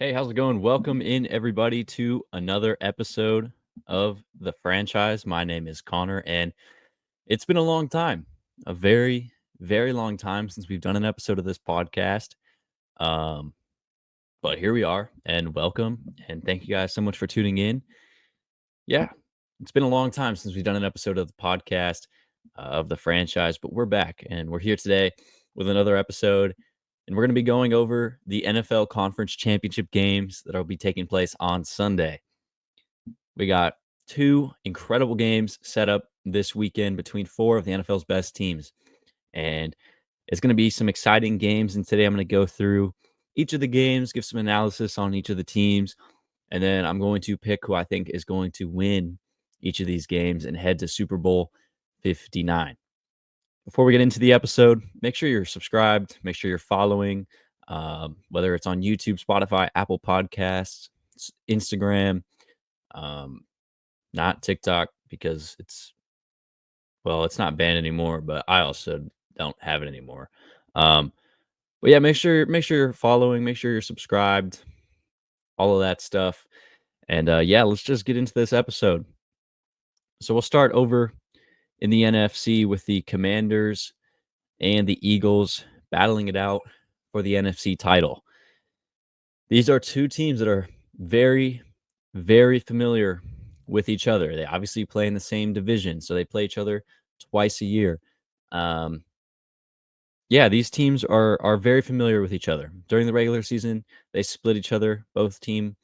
Hey, how's it going? Welcome in, everybody, to another episode of the franchise. My name is Connor, and it's been a long time, a very, very long time since we've done an episode of this podcast. Um, but here we are, and welcome, and thank you guys so much for tuning in. Yeah, it's been a long time since we've done an episode of the podcast of the franchise, but we're back, and we're here today with another episode. And we're going to be going over the NFL Conference Championship games that will be taking place on Sunday. We got two incredible games set up this weekend between four of the NFL's best teams. And it's going to be some exciting games. And today I'm going to go through each of the games, give some analysis on each of the teams. And then I'm going to pick who I think is going to win each of these games and head to Super Bowl 59. Before we get into the episode, make sure you're subscribed, make sure you're following, whether it's on YouTube, Spotify, Apple Podcasts, Instagram, not TikTok because it's not banned anymore, but I also don't have it anymore. But yeah, make sure you're following, make sure you're subscribed, all of that stuff. And yeah, let's just get into this episode. So we'll start over in the NFC with the Commanders and the Eagles battling it out for the NFC title. These are two teams that are very, very familiar with each other. They obviously play in the same division, so they play each other twice a year. Yeah, these teams are very familiar with each other. During the regular season, they split each other. Both team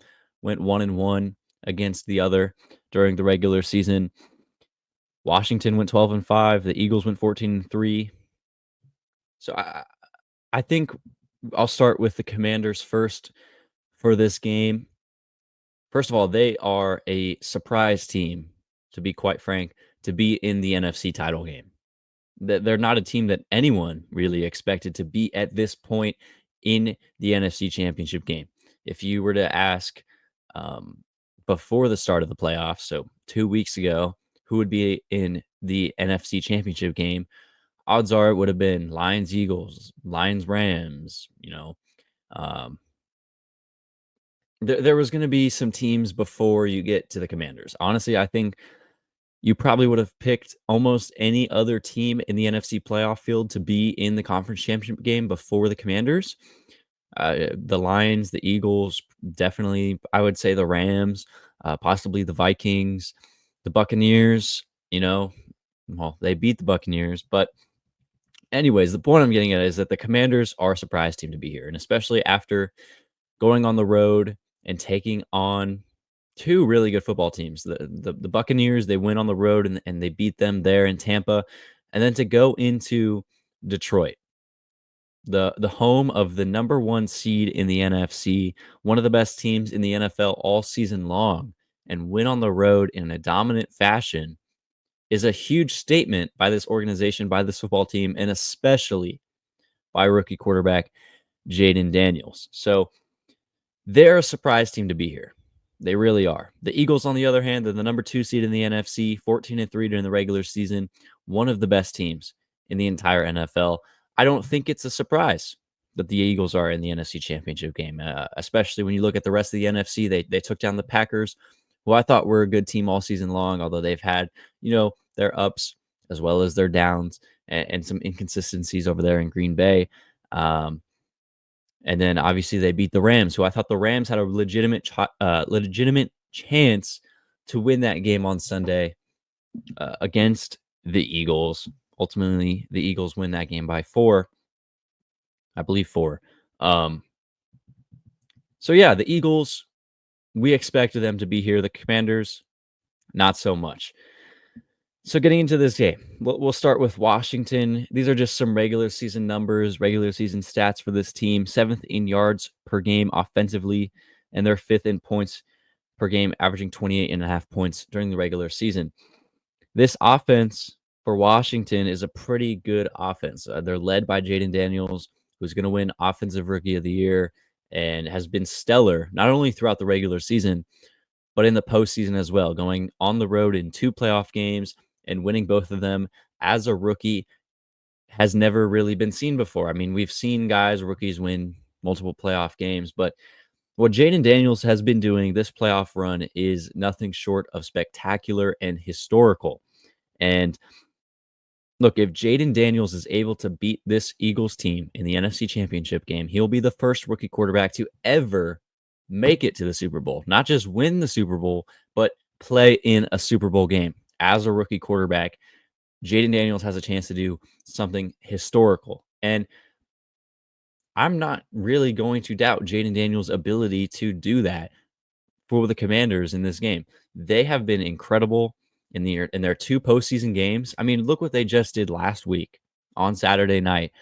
went 1-1 against the other during the regular season. Washington went 12-5. The Eagles went 14-3. So I think I'll start with the Commanders first for this game. First of all, they are a surprise team, to be quite frank, to be in the NFC title game. They're not a team that anyone really expected to be at this point in the NFC Championship game. If you were to ask before the start of the playoffs, so 2 weeks ago, who would be in the NFC Championship game, odds are it would have been Lions, Eagles, Lions, Rams, there was going to be some teams before you get to the Commanders. Honestly, I think you probably would have picked almost any other team in the NFC playoff field to be in the conference championship game before the Commanders. The Lions, the Eagles, definitely, I would say the Rams, possibly the Vikings, the Buccaneers, well, they beat the Buccaneers, but anyways, the point I'm getting at is that the Commanders are a surprise team to be here, and especially after going on the road and taking on two really good football teams. The Buccaneers, they went on the road and they beat them there in Tampa. And then to go into Detroit, the home of the number one seed in the NFC, one of the best teams in the NFL all season long, and win on the road in a dominant fashion is a huge statement by this organization, by this football team, and especially by rookie quarterback Jaden Daniels. So they're a surprise team to be here. They really are. The Eagles, on the other hand, they're the number 2 seed in the NFC, 14-3 during the regular season, one of the best teams in the entire NFL. I don't think it's a surprise that the Eagles are in the NFC Championship game, especially when you look at the rest of the NFC. They took down the Packers, who I thought were a good team all season long, although they've had, their ups as well as their downs and some inconsistencies over there in Green Bay. And then obviously they beat the Rams, who I thought the Rams had a legitimate chance to win that game on Sunday against the Eagles. Ultimately, the Eagles win that game by 4. I believe 4. So yeah, the Eagles, we expected them to be here. The Commanders, not so much. So getting into this game, we'll start with Washington. These are just some regular season numbers, regular season stats for this team. 7th in yards per game offensively, and they're 5th in points per game, averaging 28.5 points during the regular season. This offense for Washington is a pretty good offense. They're led by Jaden Daniels, who's going to win Offensive Rookie of the Year and has been stellar, not only throughout the regular season, but in the postseason as well, going on the road in 2 playoff games and winning both of them as a rookie has never really been seen before. I mean, we've seen rookies win multiple playoff games, but What Jaden Daniels has been doing this playoff run is nothing short of spectacular and historical. And look, if Jaden Daniels is able to beat this Eagles team in the NFC Championship game, he'll be the first rookie quarterback to ever make it to the Super Bowl. Not just win the Super Bowl, but play in a Super Bowl game as a rookie quarterback. Jaden Daniels has a chance to do something historical. And I'm not really going to doubt Jaden Daniels' ability to do that for the Commanders in this game. They have been incredible in their two postseason games. I mean, look what they just did last week on Saturday night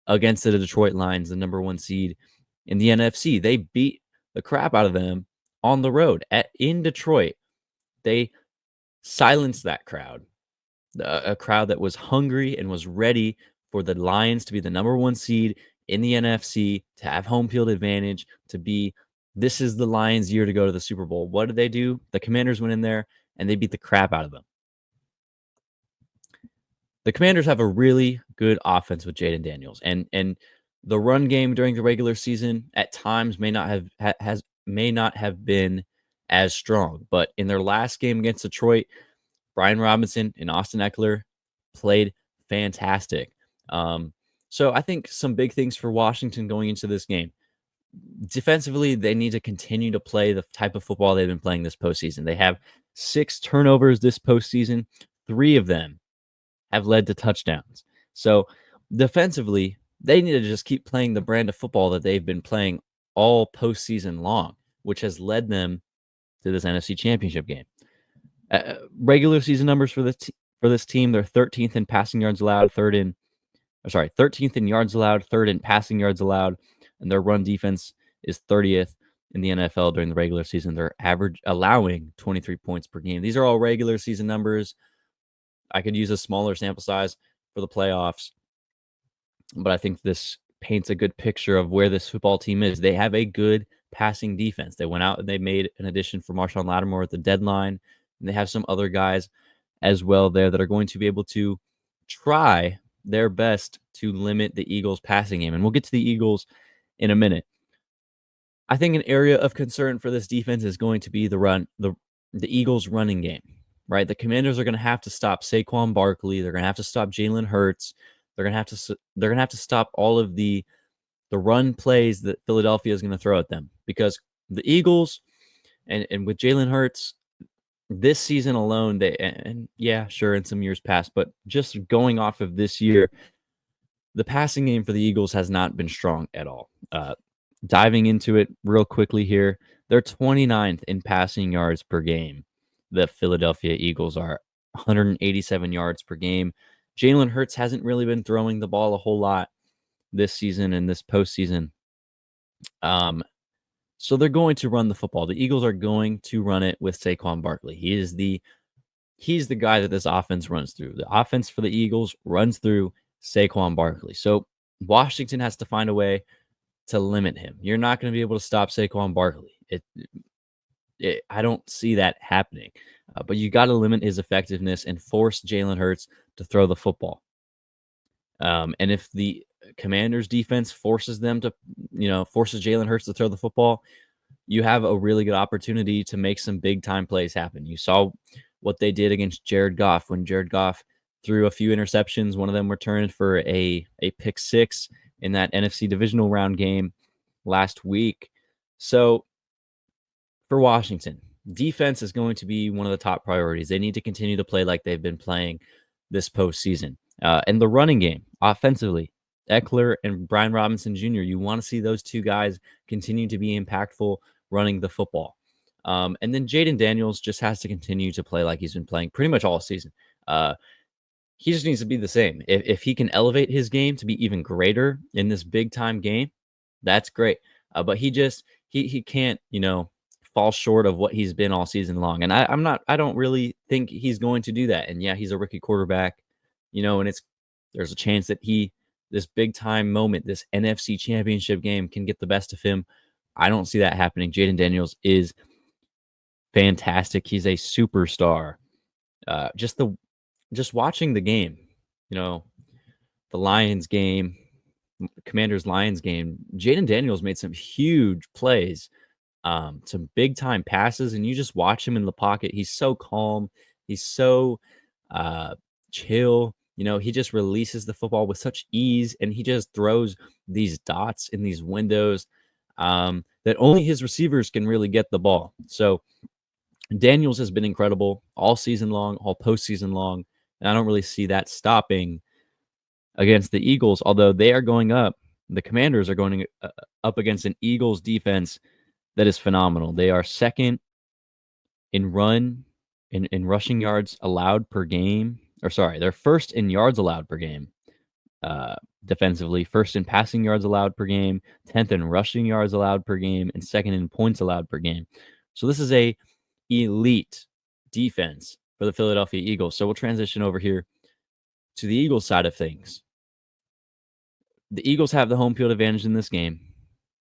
against the Detroit Lions, the number 1 seed in the NFC. They beat the crap out of them on the road in Detroit. They silenced that crowd, a crowd that was hungry and was ready for the Lions to be the number 1 seed in the NFC, to have home field advantage, to be this is the Lions' year to go to the Super Bowl. What did they do? The Commanders went in there and they beat the crap out of them. The Commanders have a really good offense with Jaden Daniels, and the run game during the regular season at times may not have been as strong, but in their last game against Detroit, Brian Robinson and Austin Eckler played fantastic. So I think some big things for Washington going into this game. Defensively, they need to continue to play the type of football they've been playing this postseason. They have 6 turnovers this postseason. 3 of them have led to touchdowns. So defensively, they need to just keep playing the brand of football that they've been playing all postseason long, which has led them to this NFC Championship game. Regular season numbers for this team, they're 13th in passing yards allowed, 13th in yards allowed, 3rd in passing yards allowed, and their run defense is 30th in the NFL during the regular season. They're allowing 23 points per game. These are all regular season numbers. I could use a smaller sample size for the playoffs, but I think this paints a good picture of where this football team is. They have a good passing defense. They went out and they made an addition for Marshawn Lattimore at the deadline, and they have some other guys as well there that are going to be able to try their best to limit the Eagles' passing game. And we'll get to the Eagles in a minute. I think an area of concern for this defense is going to be the Eagles' running game, right? The Commanders are going to have to stop Saquon Barkley. They're going to have to stop Jalen Hurts. They're going to have to stop all of the run plays that Philadelphia is going to throw at them, because the Eagles and with Jalen Hurts this season alone, in some years past, but just going off of this year, the passing game for the Eagles has not been strong at all. Diving into it real quickly here, they're 29th in passing yards per game. The Philadelphia Eagles are 187 yards per game. Jalen Hurts hasn't really been throwing the ball a whole lot this season and this postseason. So they're going to run the football. The Eagles are going to run it with Saquon Barkley. He's the guy that this offense runs through. The offense for the Eagles runs through Saquon Barkley. So Washington has to find a way to limit him. You're not going to be able to stop Saquon Barkley. I don't see that happening. But you got to limit his effectiveness and force Jalen Hurts to throw the football. And if the Commanders defense forces Jalen Hurts to throw the football, you have a really good opportunity to make some big time plays happen. You saw what they did against Jared Goff when Jared Goff threw a few interceptions. One of them returned for a pick 6 in that NFC divisional round game last week. So for Washington, defense is going to be one of the top priorities. They need to continue to play like they've been playing this postseason. And the running game, offensively, Eckler and Brian Robinson Jr., you want to see those two guys continue to be impactful running the football. And then Jaden Daniels just has to continue to play like he's been playing pretty much all season. He just needs to be the same. If he can elevate his game to be even greater in this big time game, that's great. But he can't, fall short of what he's been all season long. And I don't really think he's going to do that. And yeah, he's a rookie quarterback, and there's a chance that this big time moment, this NFC Championship game can get the best of him. I don't see that happening. Jaden Daniels is fantastic. He's a superstar. Just watching the game, the Lions game, Commanders Lions game, Jaden Daniels made some huge plays some big time passes, and you just watch him in the pocket. He's so calm. He's so uh, chill. He just releases the football with such ease, and he just throws these dots in these windows that only his receivers can really get the ball. So Daniels has been incredible all season long, all postseason long, and I don't really see that stopping against the Eagles, although they are going up. The Commanders are going up against an Eagles defense that is phenomenal. They are second in rushing yards allowed per game. Or sorry, they're first in yards allowed per game defensively, first in passing yards allowed per game, 10th in rushing yards allowed per game, and second in points allowed per game. So this is a elite defense for the Philadelphia Eagles. So we'll transition over here to the Eagles side of things. The Eagles have the home field advantage in this game.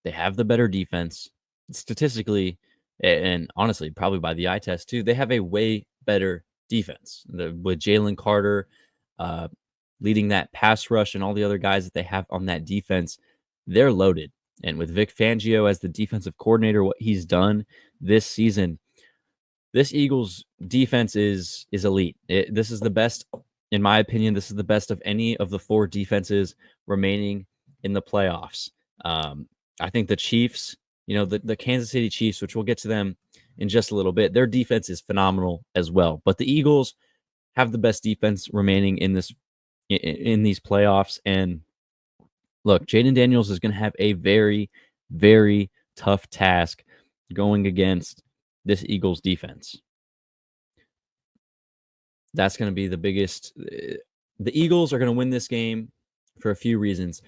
They have the better defense. Statistically, and honestly, probably by the eye test too, they have a way better defense. With Jalen Carter leading that pass rush and all the other guys that they have on that defense, they're loaded. And with Vic Fangio as the defensive coordinator, what he's done this season, this Eagles defense is elite. This is the best, in my opinion. This is the best of any of the four defenses remaining in the playoffs. I think the Chiefs, the Kansas City Chiefs, which we'll get to them in just a little bit, their defense is phenomenal as well. But the Eagles have the best defense remaining in these playoffs. And look, Jaden Daniels is going to have a very, very tough task going against this Eagles defense. That's going to be the biggest. The Eagles are going to win this game for a few reasons.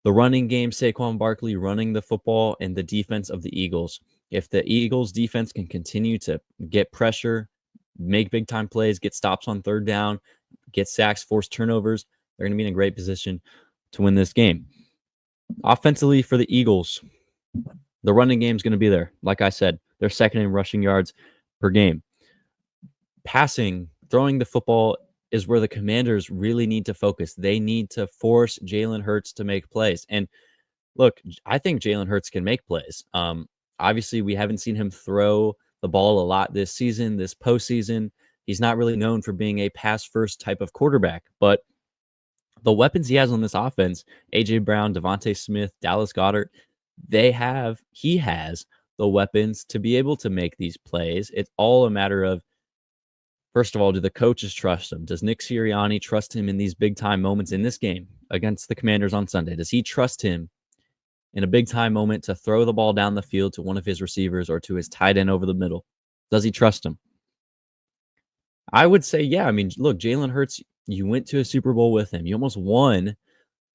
The running game, Saquon Barkley running the football, and the defense of the Eagles. If the Eagles defense can continue to get pressure, make big time plays, get stops on third down, get sacks, force turnovers, they're going to be in a great position to win this game. Offensively for the Eagles, the running game is going to be there. Like I said, they're second in rushing yards per game. Passing, throwing the football is where the Commanders really need to focus. They need to force Jalen Hurts to make plays. And look, I think Jalen Hurts can make plays. Obviously, we haven't seen him throw the ball a lot this season, this postseason. He's not really known for being a pass-first type of quarterback. But the weapons he has on this offense, A.J. Brown, Devontae Smith, Dallas Goedert, he has the weapons to be able to make these plays. It's all a matter of, first of all, do the coaches trust him? Does Nick Sirianni trust him in these big-time moments in this game against the Commanders on Sunday? Does he trust him in a big-time moment to throw the ball down the field to one of his receivers or to his tight end over the middle? Does he trust him? I would say, yeah. I mean, look, Jalen Hurts, you went to a Super Bowl with him. You almost won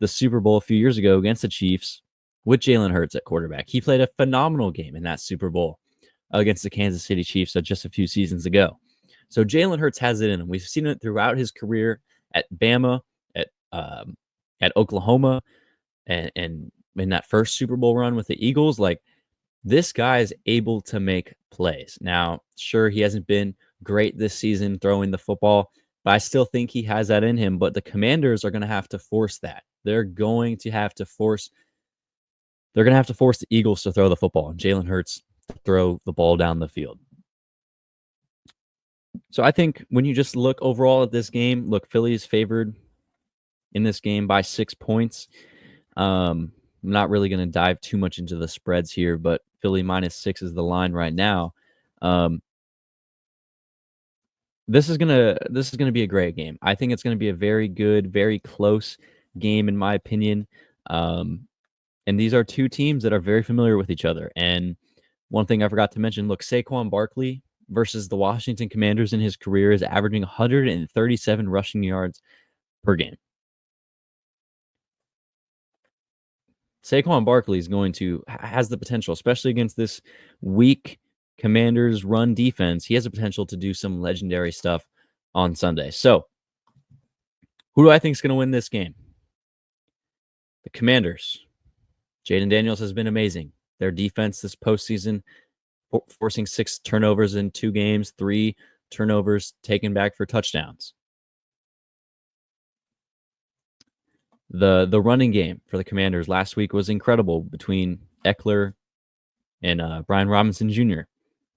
the Super Bowl a few years ago against the Chiefs with Jalen Hurts at quarterback. He played a phenomenal game in that Super Bowl against the Kansas City Chiefs just a few seasons ago. So Jalen Hurts has it in him. We've seen it throughout his career at Bama, at Oklahoma, and in that first Super Bowl run with the Eagles. Like, this guy is able to make plays. Now, sure, he hasn't been great this season throwing the football, but I still think he has that in him. But the Commanders are going to have to force that. They're going to have to force the Eagles to throw the football and Jalen Hurts to throw the ball down the field. So I think when you just look overall at this game, look, Philly's favored in this game by 6 points. I'm not really going to dive too much into the spreads here, but Philly -6 is the line right now. This is gonna be a great game. I think it's gonna be a very good, very close game, in my opinion. And these are two teams that are very familiar with each other. And one thing I forgot to mention, look, Saquon Barkley versus the Washington Commanders in his career is averaging 137 rushing yards per game. Saquon Barkley has the potential, especially against this weak Commanders run defense. He has the potential to do some legendary stuff on Sunday. So, who do I think is going to win this game? The Commanders. Jaden Daniels has been amazing. Their defense this postseason, forcing 6 turnovers in 2 games, 3 turnovers taken back for touchdowns. The running game for the Commanders last week was incredible between Eckler, and Brian Robinson Jr.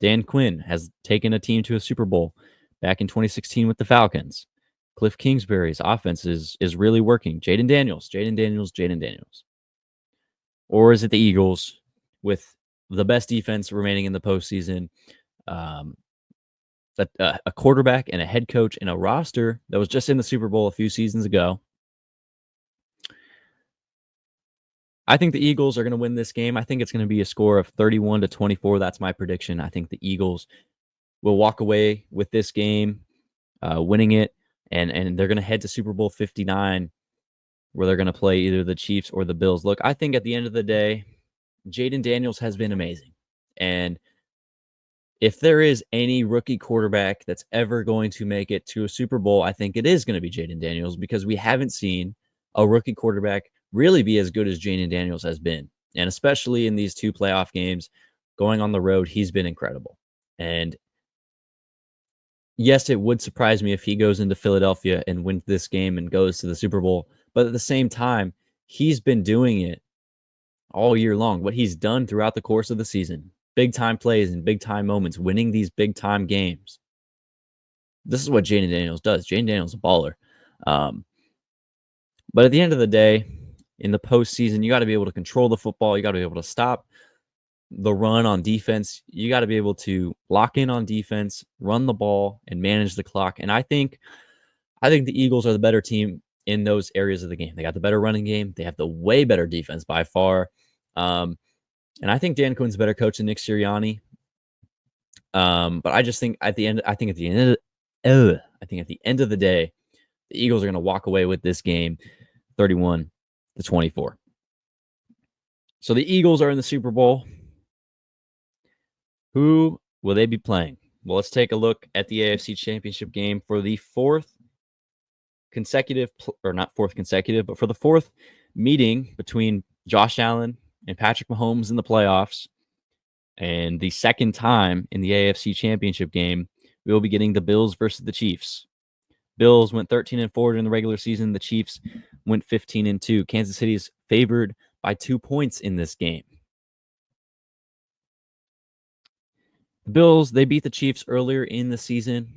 Dan Quinn has taken a team to a Super Bowl back in 2016 with the Falcons. Cliff Kingsbury's offense is really working. Jaden Daniels. Or is it the Eagles with the best defense remaining in the postseason, a quarterback and a head coach and a roster that was just in the Super Bowl a few seasons ago? I think the Eagles are going to win this game. I think it's going to be a score of 31-24. That's my prediction. I think the Eagles will walk away with this game, winning it, and they're going to head to Super Bowl 59, where they're going to play either the Chiefs or the Bills. Look, I think at the end of the day, Jaden Daniels has been amazing. And if there is any rookie quarterback that's ever going to make it to a Super Bowl, I think it is going to be Jaden Daniels, because we haven't seen a rookie quarterback really be as good as Jaden Daniels has been. And especially in these two playoff games, going on the road, he's been incredible. And yes, it would surprise me if he goes into Philadelphia and wins this game and goes to the Super Bowl. But at the same time, he's been doing it all year long. What he's done throughout the course of the season, big time plays and big time moments, winning these big time games. This is what Jaden Daniels does. Jaden Daniels is a baller. But at the end of the day, in the postseason, you got to be able to control the football. You got to be able to stop the run on defense. You got to be able to lock in on defense, run the ball, and manage the clock. And I think the Eagles are the better team in those areas of the game. They got the better running game. They have the way better defense by far. And I think Dan Quinn's a better coach than Nick Sirianni. But I just think at the end of the day, the Eagles are going to walk away with this game 31-24. So the Eagles are in the Super Bowl. Who will they be playing? Well, let's take a look at the AFC Championship game for the fourth meeting between Josh Allen and Patrick Mahomes in the playoffs. And the second time in the AFC Championship game, we will be getting the Bills versus the Chiefs. Bills went 13-4 during the regular season. The Chiefs went 15-2. Kansas City is favored by 2 points in this game. The Bills, they beat the Chiefs earlier in the season.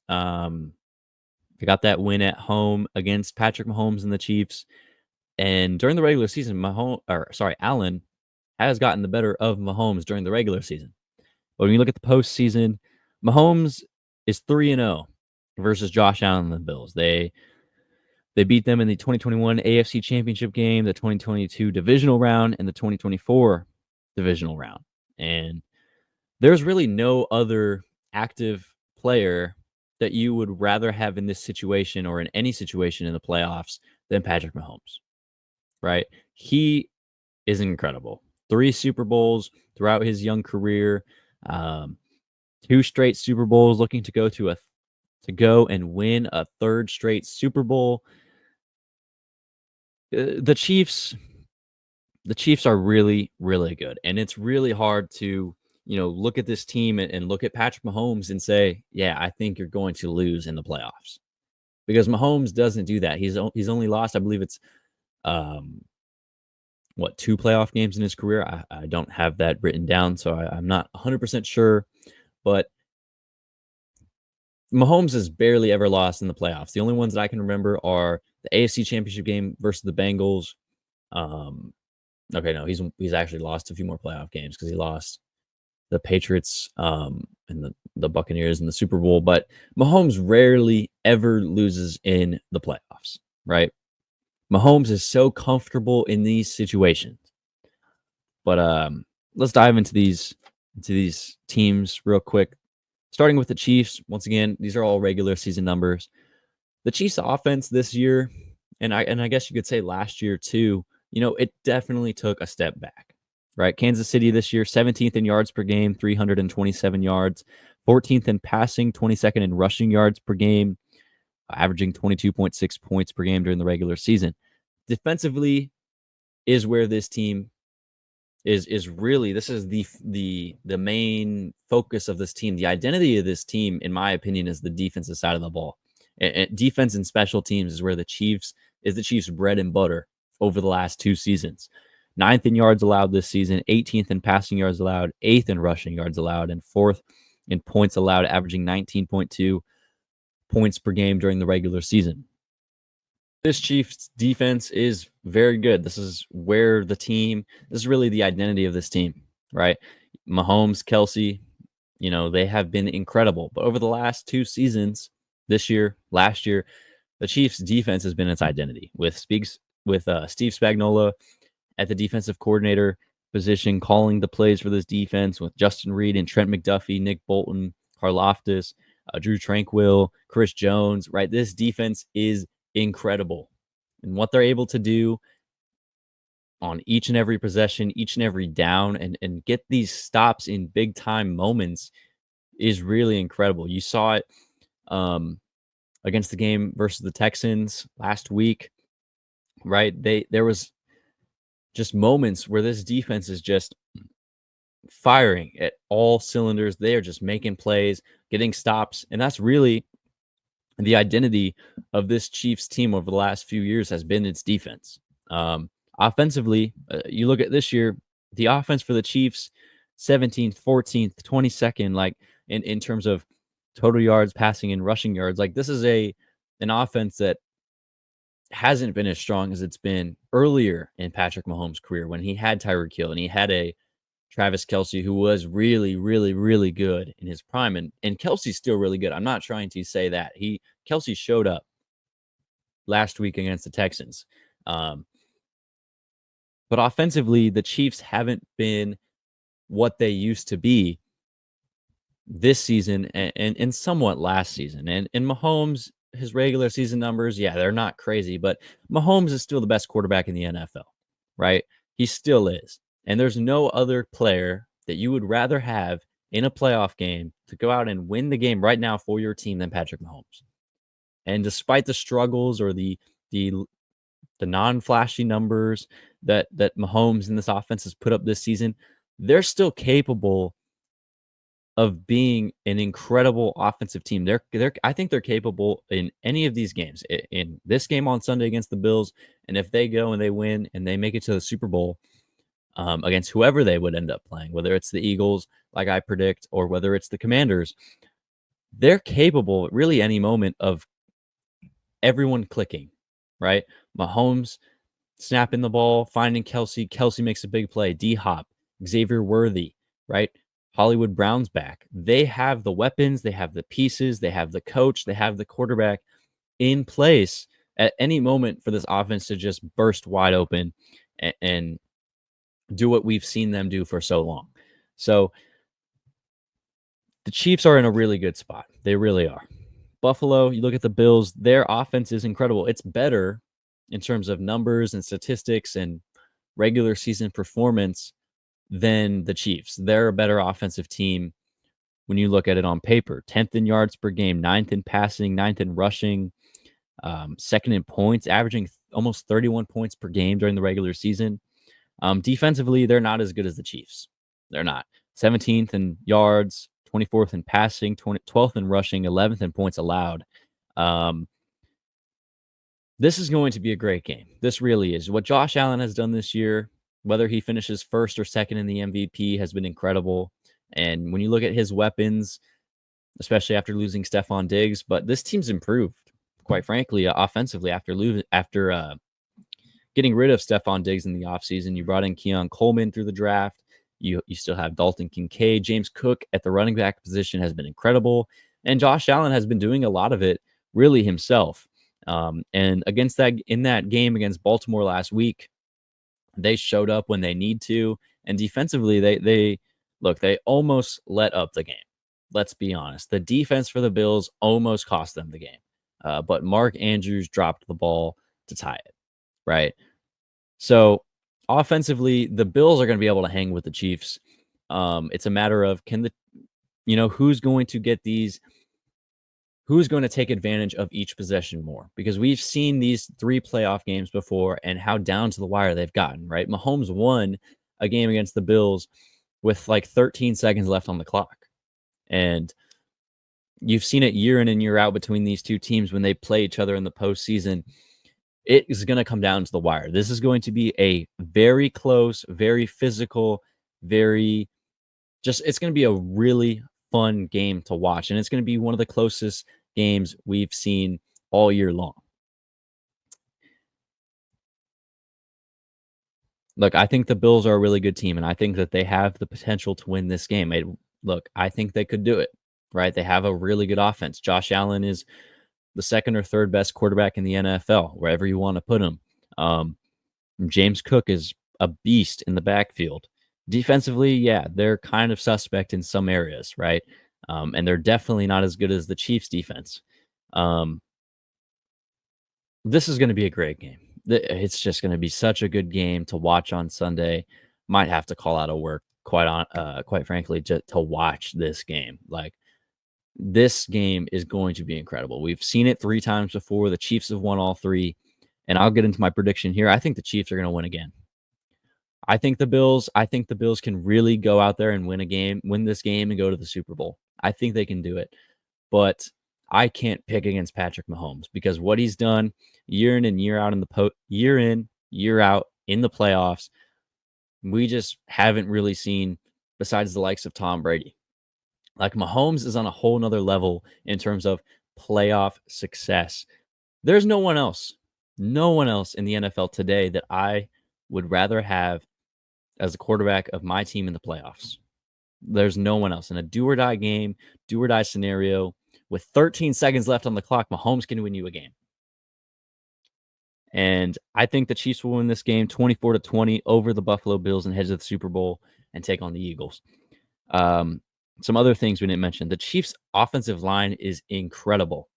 They got that win at home against Patrick Mahomes and the Chiefs. And during the regular season, Allen has gotten the better of Mahomes during the regular season. But when you look at the postseason, Mahomes is 3-0 versus Josh Allen and the Bills. They beat them in the 2021 AFC Championship game, the 2022 divisional round, and the 2024 divisional round. And there's really no other active player that you would rather have in this situation or in any situation in the playoffs than Patrick Mahomes, right? He is incredible. 3 Super Bowls throughout his young career, 2 straight Super Bowls, looking to go and win a 3rd straight Super Bowl. The Chiefs are really, really good, and it's really hard to look at this team and look at Patrick Mahomes and say, yeah, I think you're going to lose in the playoffs, because Mahomes doesn't do that. He's only lost, I believe it's 2 playoff games in his career. I don't have that written down, so I'm not 100% sure, but Mahomes has barely ever lost in the playoffs. The only ones that I can remember are the AFC Championship game versus the Bengals. He's actually lost a few more playoff games because he lost the Patriots and the Buccaneers in the Super Bowl. But Mahomes rarely ever loses in the playoffs, right? Mahomes is so comfortable in these situations. But let's dive into these teams real quick. Starting with the Chiefs, once again, these are all regular season numbers. The Chiefs' offense this year, and I guess you could say last year too, it definitely took a step back, right? Kansas City this year, 17th in yards per game, 327 yards, 14th in passing, 22nd in rushing yards per game, averaging 22.6 points per game during the regular season. Defensively is where this team is really, this is the main focus of this team. The identity of this team, in my opinion, is the defensive side of the ball. And defense and special teams is where the Chiefs bread and butter over the last 2 seasons. 9th in yards allowed this season, 18th in passing yards allowed, 8th in rushing yards allowed, and 4th in points allowed, averaging 19.2 points per game during the regular season. This Chiefs defense is very good. This is really the identity of this team, right? Mahomes, Kelsey, they have been incredible. But over the last 2 seasons, this year, last year, the Chiefs defense has been its identity with Steve Spagnuolo at the defensive coordinator position, calling the plays for this defense with Justin Reid and Trent McDuffie, Nick Bolton, Karlaftis, Drew Tranquill, Chris Jones, right? This defense is incredible. And what they're able to do on each and every possession, each and every down, and get these stops in big time moments is really incredible. You saw it against the game versus the Texans last week, right? There was just moments where this defense is just firing at all cylinders. They are just making plays, getting stops, and that's really the identity of this Chiefs team over the last few years has been its defense. Offensively, you look at this year, the offense for the Chiefs, 17th, 14th, 22nd, like in terms of total yards, passing and rushing yards. Like this is an offense that hasn't been as strong as it's been earlier in Patrick Mahomes' career when he had Tyreek Hill and he had a Travis Kelce who was really, really, really good in his prime. And Kelsey's still really good. I'm not trying to say that. Kelsey showed up last week against the Texans. But offensively, the Chiefs haven't been what they used to be this season and somewhat last season. And Mahomes, his regular season numbers, yeah, they're not crazy, but Mahomes is still the best quarterback in the NFL, right? He still is. And there's no other player that you would rather have in a playoff game to go out and win the game right now for your team than Patrick Mahomes. And despite the struggles or the non-flashy numbers that Mahomes and this offense has put up this season, they're still capable of being an incredible offensive team. I think they're capable in any of these games. In this game on Sunday against the Bills, and if they go and they win and they make it to the Super Bowl against whoever they would end up playing, whether it's the Eagles, like I predict, or whether it's the Commanders, they're capable at really any moment of everyone clicking, right? Mahomes snapping the ball, finding Kelsey. Kelsey makes a big play. D-Hop, Xavier Worthy, right? Hollywood Brown's back. They have the weapons, they have the pieces, they have the coach, they have the quarterback in place at any moment for this offense to just burst wide open and do what we've seen them do for so long. So the Chiefs are in a really good spot. They really are. Buffalo, you look at the Bills, their offense is incredible. It's better in terms of numbers and statistics and regular season performance than the Chiefs. They're a better offensive team when you look at it on paper. 10th in yards per game, 9th in passing, 9th in rushing, 2nd in points, averaging almost 31 points per game during the regular season. Defensively, they're not as good as the Chiefs. They're not. 17th in yards, 24th in passing, 12th in rushing, 11th in points allowed. This is going to be a great game. This really is. What Josh Allen has done this year, whether he finishes first or second in the MVP, has been incredible. And when you look at his weapons, especially after losing Stephon Diggs, but this team's improved, quite frankly, offensively after getting rid of Stephon Diggs in the offseason. You brought in Keon Coleman through the draft. You still have Dalton Kincaid. James Cook at the running back position has been incredible. And Josh Allen has been doing a lot of it really himself. And in that game against Baltimore last week, they showed up when they need to. And defensively, they almost let up the game. Let's be honest. The defense for the Bills almost cost them the game. But Mark Andrews dropped the ball to tie it, right? So offensively, the Bills are going to be able to hang with the Chiefs. It's a matter of who's going to get these, who's going to take advantage of each possession more, because we've seen these 3 playoff games before and how down to the wire they've gotten, right? Mahomes won a game against the Bills with like 13 seconds left on the clock. And you've seen it year in and year out between these two teams when they play each other in the postseason. it is going to come down to the wire. This is going to be a very close, very physical, very it's going to be a really fun game to watch. And it's going to be one of the closest games we've seen all year long. Look, I think the Bills are a really good team, and I think that they have the potential to win this game. Look, I think they could do it, right? They have a really good offense. Josh Allen is the second or third best quarterback in the NFL, wherever you want to put him. James Cook is a beast in the backfield. Defensively, yeah, they're kind of suspect in some areas, right? And they're definitely not as good as the Chiefs' defense. This is going to be a great game. It's just going to be such a good game to watch on Sunday. Might have to call out of work, quite frankly, just to watch this game. Like, this game is going to be incredible. We've seen it 3 times before. The Chiefs have won all 3, and I'll get into my prediction here. I think the Chiefs are going to win again. I think the Bills can really go out there and win this game and go to the Super Bowl. I think they can do it. But I can't pick against Patrick Mahomes because what he's done year in and year out year in, year out in the playoffs, we just haven't really seen besides the likes of Tom Brady. Like, Mahomes is on a whole nother level in terms of playoff success. There's no one else in the NFL today that I would rather have as a quarterback of my team in the playoffs. There's no one else in a do or die game, do or die scenario. With 13 seconds left on the clock, Mahomes can win you a game. And I think the Chiefs will win this game 24-20 over the Buffalo Bills and head to the Super Bowl and take on the Eagles. Some other things we didn't mention. The Chiefs' offensive line is incredible.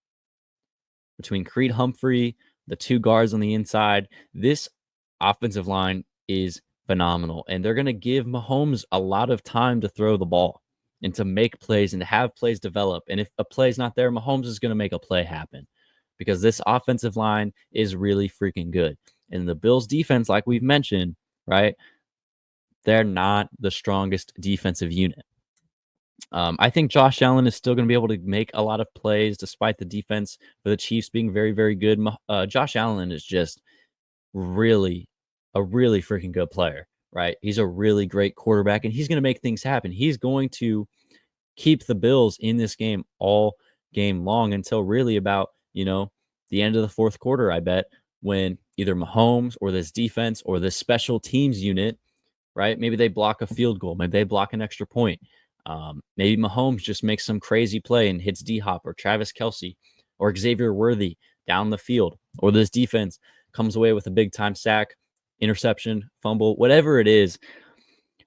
Between Creed Humphrey, the 2 guards on the inside, this offensive line is phenomenal. And they're going to give Mahomes a lot of time to throw the ball and to make plays and to have plays develop. And if a play's not there, Mahomes is going to make a play happen because this offensive line is really freaking good. And the Bills defense, like we've mentioned, right? They're not the strongest defensive unit. I think Josh Allen is still going to be able to make a lot of plays despite the defense for the Chiefs being very, very good. Josh Allen is just a really freaking good player, right? He's a really great quarterback, and he's going to make things happen. He's going to keep the Bills in this game all game long until really about, the end of the fourth quarter, I bet, when either Mahomes or this defense or this special teams unit, right? Maybe they block a field goal. Maybe they block an extra point. Maybe Mahomes just makes some crazy play and hits D-Hop or Travis Kelce or Xavier Worthy down the field, or this defense comes away with a big-time sack, interception, fumble, whatever it is.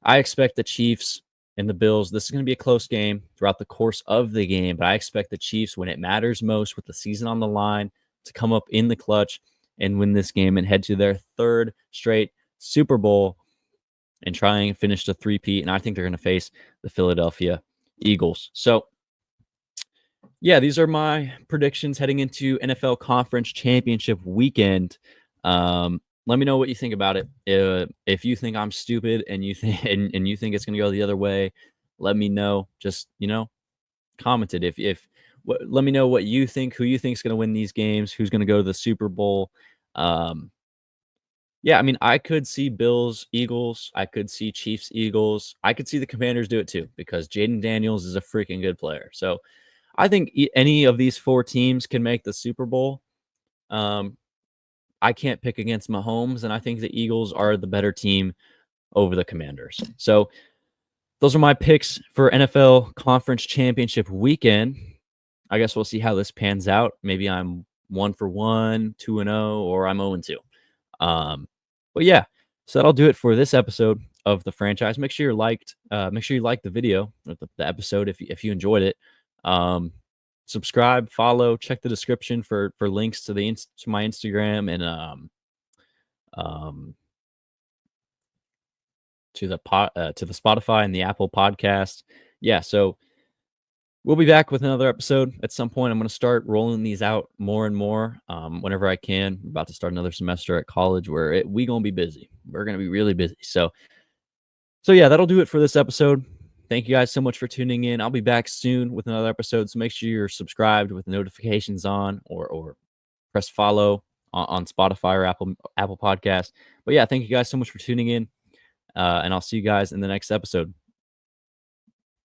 I expect the Chiefs and the Bills, this is going to be a close game throughout the course of the game, but I expect the Chiefs, when it matters most with the season on the line, to come up in the clutch and win this game and head to their 3rd straight Super Bowl and try and finish the 3-peat. And I think they're going to face the Philadelphia Eagles. So, yeah, these are my predictions heading into NFL Conference Championship weekend. Let me know what you think about it. If you think I'm stupid and you think and you think it's going to go the other way, let me know. Just, comment it. Let me know what you think, who you think is going to win these games, who's going to go to the Super Bowl. Yeah, I mean, I could see Bills, Eagles. I could see Chiefs, Eagles. I could see the Commanders do it too because Jaden Daniels is a freaking good player. So I think any of these 4 teams can make the Super Bowl. I can't pick against Mahomes, and I think the Eagles are the better team over the Commanders. So those are my picks for NFL Conference Championship weekend. I guess we'll see how this pans out. Maybe I'm 1-for-1, 2-0, or I'm 0-2. But yeah, so that'll do it for this episode of the franchise. Make sure you liked the video, or the episode if you enjoyed it. Subscribe, follow, check the description for links to to my Instagram and to the Spotify and the Apple podcast. Yeah, so we'll be back with another episode at some point. I'm going to start rolling these out more and more whenever I can. I'm about to start another semester at college where we going to be busy. We're going to be really busy. So yeah, that'll do it for this episode. Thank you guys so much for tuning in. I'll be back soon with another episode. So make sure you're subscribed with the notifications on or press follow on Spotify or Apple Podcast. But yeah, thank you guys so much for tuning in, and I'll see you guys in the next episode.